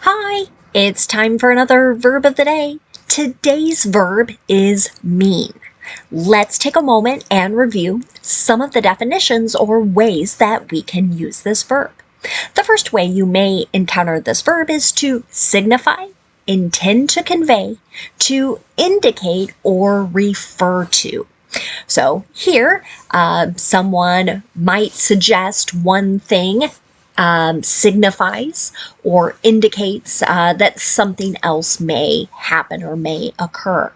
Hi, it's time for another verb of the day. Today's verb is mean. Let's take a moment and review some of the definitions or ways that we can use this verb. The first way you may encounter this verb is to signify, intend to convey, to indicate, or refer to. So here, someone might suggest one thing signifies or indicates that something else may happen or may occur.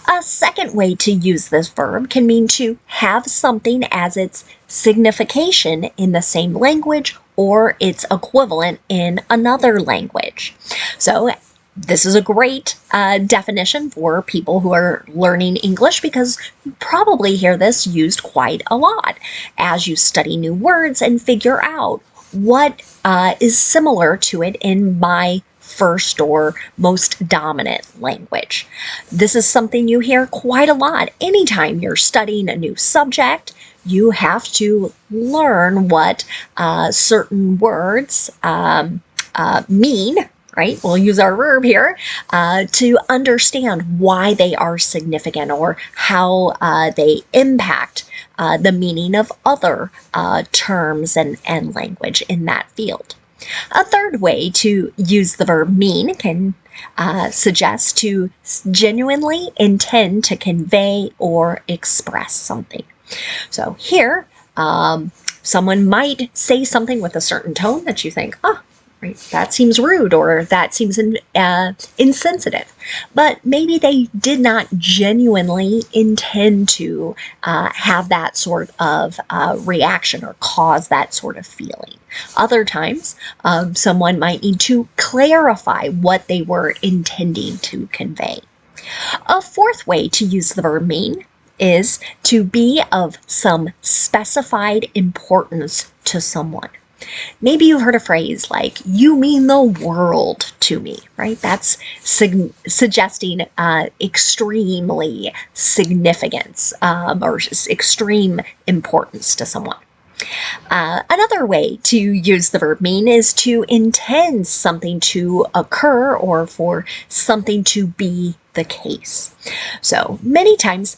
A second way to use this verb can mean to have something as its signification in the same language or its equivalent in another language. So this is a great definition for people who are learning English because you probably hear this used quite a lot as you study new words and figure out what is similar to it in my first or most dominant language. This is something you hear quite a lot. Anytime you're studying a new subject, you have to learn what certain words mean, right? We'll use our verb here to understand why they are significant or how they impact the meaning of other terms and language in that field. A third way to use the verb mean can suggest to genuinely intend to convey or express something. So here, someone might say something with a certain tone that you think, right, that seems rude or that seems insensitive. But maybe they did not genuinely intend to have that sort of reaction or cause that sort of feeling. Other times, someone might need to clarify what they were intending to convey. A fourth way to use the verb mean is to be of some specified importance to someone. Maybe you've heard a phrase like, you mean the world to me, right? That's suggesting extremely significance or extreme importance to someone. Another way to use the verb mean is to intend something to occur or for something to be the case. So many times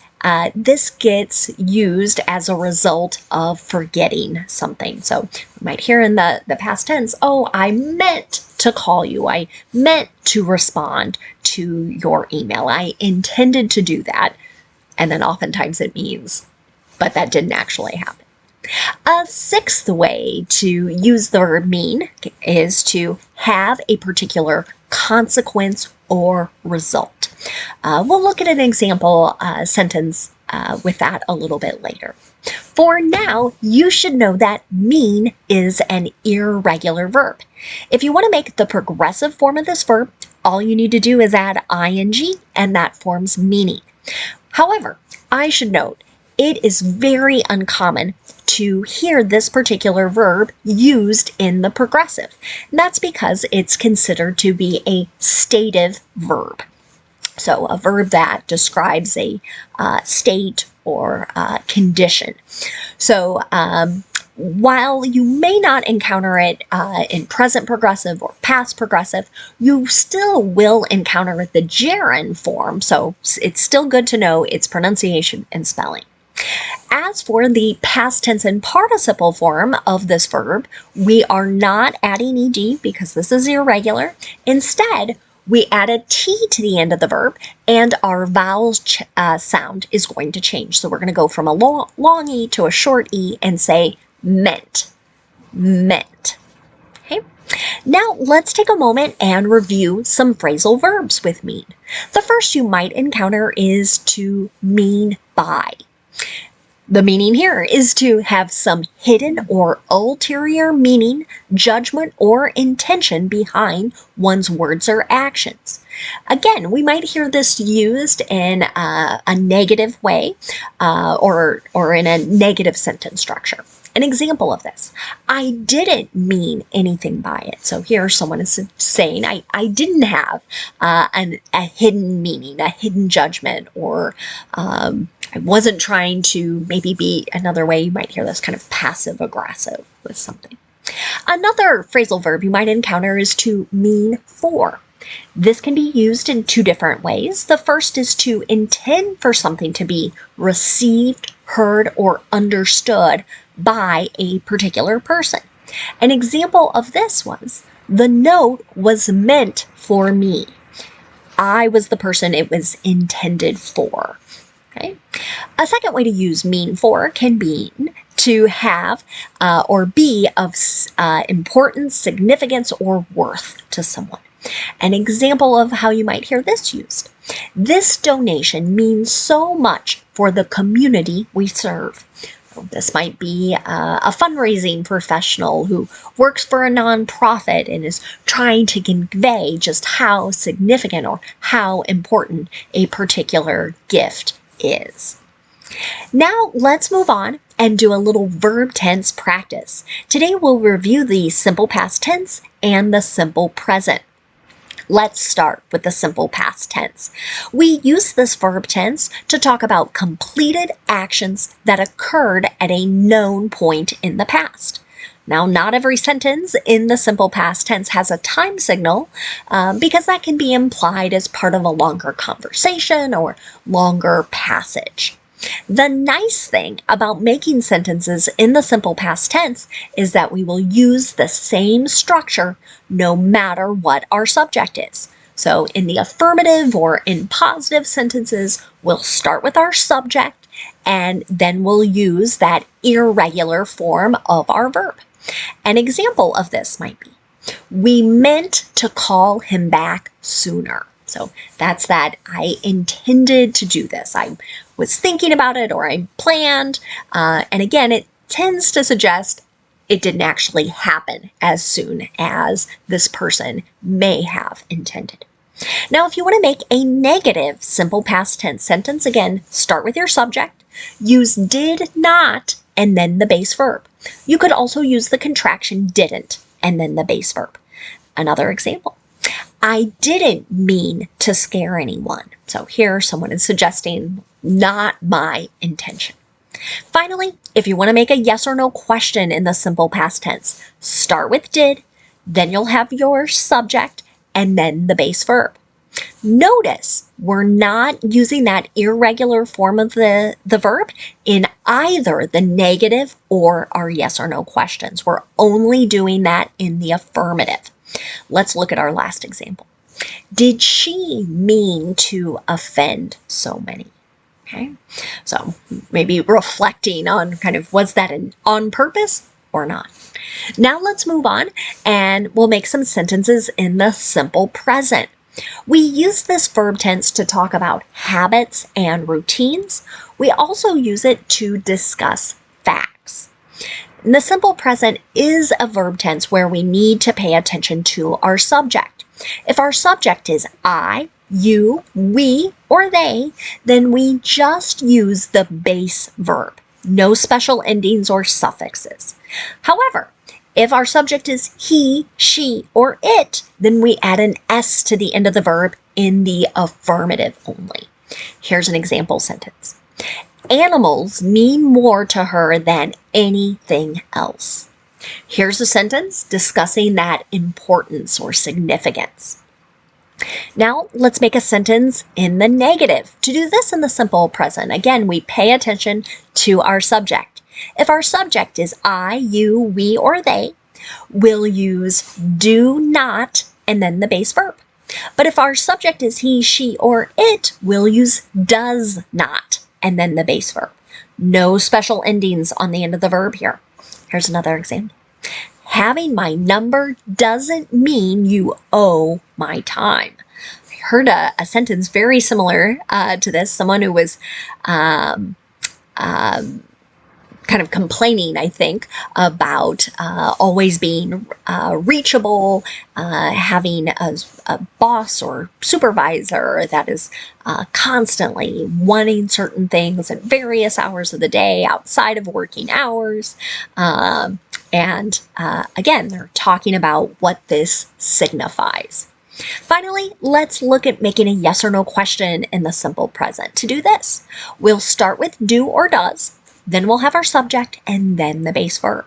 this gets used as a result of forgetting something. So you might hear in the past tense, oh, I meant to call you. I meant to respond to your email. I intended to do that. And then oftentimes it means, but that didn't actually happen. A sixth way to use the verb mean is to have a particular consequence or result. We'll look at an example sentence with that a little bit later. For now, you should know that mean is an irregular verb. If you want to make the progressive form of this verb, all you need to do is add ing, and that forms meaning. However, I should note, it is very uncommon to hear this particular verb used in the progressive. And that's because it's considered to be a stative verb. So a verb that describes a state or condition. So while you may not encounter it in present progressive or past progressive, you still will encounter the gerund form. So it's still good to know its pronunciation and spelling. As for the past tense and participle form of this verb, we are not adding ed because this is irregular. Instead, we add a t to the end of the verb, and our vowel sound is going to change. So we're going to go from a long e to a short e and say meant. Meant. Okay. Now let's take a moment and review some phrasal verbs with mean. The first you might encounter is to mean by. The meaning here is to have some hidden or ulterior meaning, judgment, or intention behind one's words or actions. Again, we might hear this used in a negative way or in a negative sentence structure. An example of this, I didn't mean anything by it. So here someone is saying, I didn't have a hidden meaning, a hidden judgment, or I wasn't trying to maybe be another way you might hear this kind of passive aggressive with something. Another phrasal verb you might encounter is to mean for. This can be used in two different ways. The first is to intend for something to be received, heard, or understood by a particular person. An example of this was, the note was meant for me. I was the person it was intended for. Okay. A second way to use mean for can mean to have or be of importance, significance, or worth to someone. An example of how you might hear this used. This donation means so much for the community we serve. This might be a fundraising professional who works for a nonprofit and is trying to convey just how significant or how important a particular gift is. Now let's move on and do a little verb tense practice. Today we'll review the simple past tense and the simple present. Let's start with the simple past tense. We use this verb tense to talk about completed actions that occurred at a known point in the past. Now, not every sentence in the simple past tense has a time signal because that can be implied as part of a longer conversation or longer passage. The nice thing about making sentences in the simple past tense is that we will use the same structure no matter what our subject is. So in the affirmative or in positive sentences, we'll start with our subject and then we'll use that irregular form of our verb. An example of this might be, we meant to call him back sooner. So that's that I intended to do this. I was thinking about it or I planned. And again, it tends to suggest it didn't actually happen as soon as this person may have intended. Now, if you want to make a negative simple past tense sentence, again, start with your subject, use did not, and then the base verb. You could also use the contraction didn't, and then the base verb. Another example. I didn't mean to scare anyone. So here someone is suggesting not my intention. Finally, if you want to make a yes or no question in the simple past tense, start with did, then you'll have your subject, and then the base verb. Notice we're not using that irregular form of the verb in either the negative or our yes or no questions. We're only doing that in the affirmative. Let's look at our last example. Did she mean to offend so many? Okay, so maybe reflecting on kind of, was that on purpose or not? Now let's move on and we'll make some sentences in the simple present. We use this verb tense to talk about habits and routines. We also use it to discuss facts. And the simple present is a verb tense where we need to pay attention to our subject. If our subject is I, you, we, or they, then we just use the base verb. No special endings or suffixes. However, if our subject is he, she, or it, then we add an S to the end of the verb in the affirmative only. Here's an example sentence. Animals mean more to her than anything else. Here's a sentence discussing that importance or significance. Now let's make a sentence in the negative. To do this in the simple present, again, we pay attention to our subject. If our subject is I, you, we, or they, we'll use do not and then the base verb. But if our subject is he, she, or it, we'll use does not and then the base verb. No special endings on the end of the verb here. Here's another example. Having my number doesn't mean you owe my time. I heard a sentence very similar to this. Someone who was kind of complaining, I think, about always being reachable, having a boss or supervisor that is constantly wanting certain things at various hours of the day outside of working hours. And again, they're talking about what this signifies. Finally, let's look at making a yes or no question in the simple present. To do this, we'll start with do or does, then we'll have our subject, and then the base verb.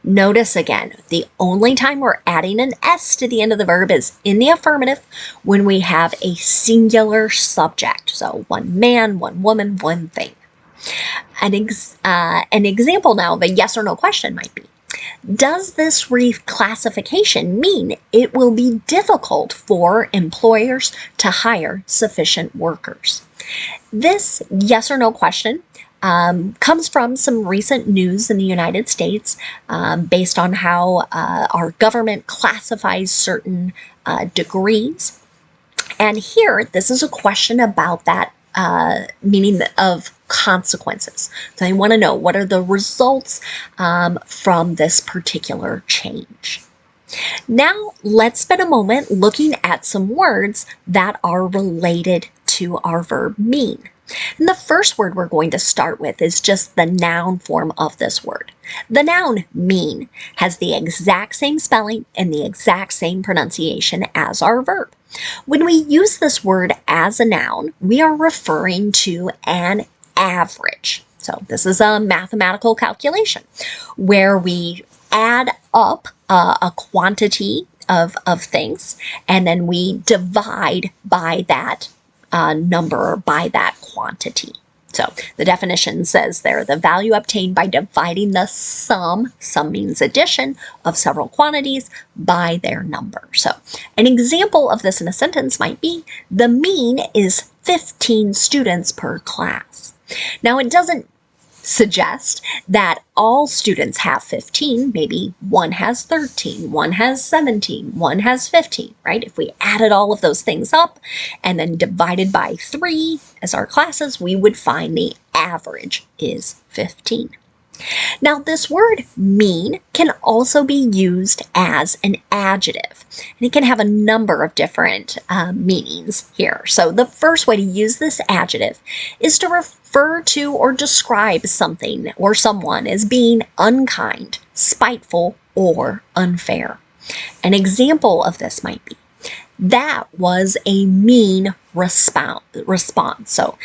Notice again, the only time we're adding an S to the end of the verb is in the affirmative when we have a singular subject. So one man, one woman, one thing. An example now of a yes or no question might be, does this reclassification mean it will be difficult for employers to hire sufficient workers? This yes or no question comes from some recent news in the United States based on how our government classifies certain degrees. And here, this is a question about that meaning of consequences. So I want to know, what are the results from this particular change? Now, let's spend a moment looking at some words that are related to our verb mean. And the first word we're going to start with is just the noun form of this word. The noun mean has the exact same spelling and the exact same pronunciation as our verb. When we use this word as a noun, we are referring to an average. So this is a mathematical calculation where we add up a quantity of things, and then we divide by that number, by that quantity. So the definition says there, the value obtained by dividing the sum means addition, of several quantities by their number. So an example of this in a sentence might be, the mean is 15 students per class. Now, it doesn't suggest that all students have 15. Maybe one has 13, one has 17, one has 15, right? If we added all of those things up and then divided by 3 as our classes, we would find the average is 15. Now, this word mean can also be used as an adjective, and it can have a number of different meanings here. So the first way to use this adjective is to refer to or describe something or someone as being unkind, spiteful, or unfair. An example of this might be, that was a mean response. So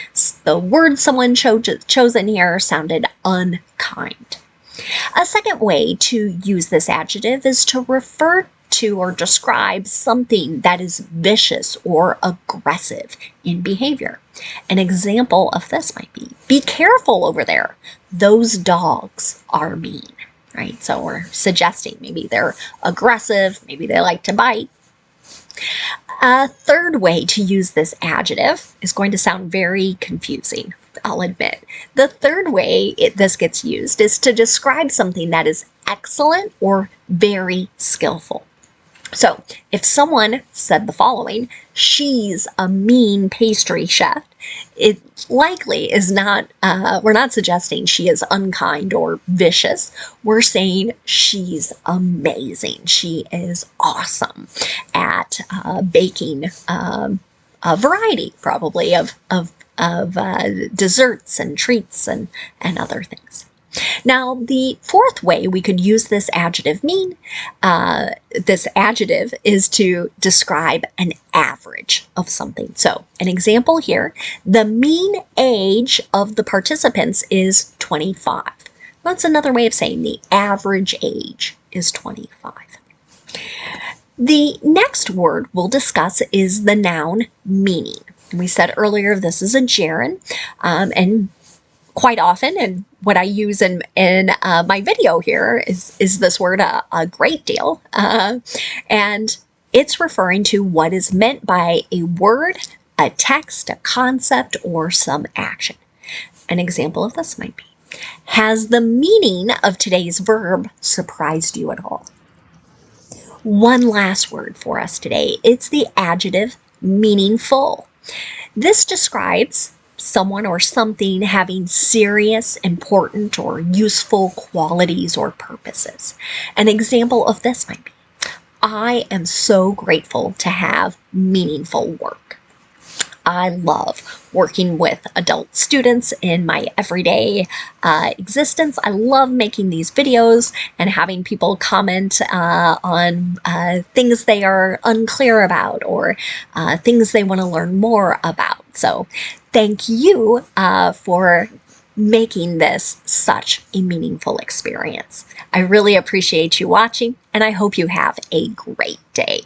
the word someone chosen here sounded unkind. A second way to use this adjective is to refer to or describe something that is vicious or aggressive in behavior. An example of this might be careful over there. Those dogs are mean, right? So we're suggesting maybe they're aggressive, maybe they like to bite. A third way to use this adjective is going to sound very confusing, I'll admit. The third way this gets used is to describe something that is excellent or very skillful. So if someone said the following, she's a mean pastry chef, it likely is not, we're not suggesting she is unkind or vicious. We're saying she's amazing. She is awesome at baking a variety, probably, of desserts and treats and other things. Now, the fourth way we could use this adjective mean, this adjective is to describe an average of something. So an example here, the mean age of the participants is 25. That's another way of saying the average age is 25. The next word we'll discuss is the noun meaning. We said earlier this is a gerund, and quite often, and what I use in my video here is this word a great deal, and it's referring to what is meant by a word, a text, a concept, or some action. An example of this might be, has the meaning of today's verb surprised you at all? One last word for us today. It's the adjective meaningful. This describes someone or something having serious, important, or useful qualities or purposes. An example of this might be, I am so grateful to have meaningful work. I love working with adult students in my everyday existence. I love making these videos and having people comment on things they are unclear about or things they want to learn more about. So thank you for making this such a meaningful experience. I really appreciate you watching, and I hope you have a great day.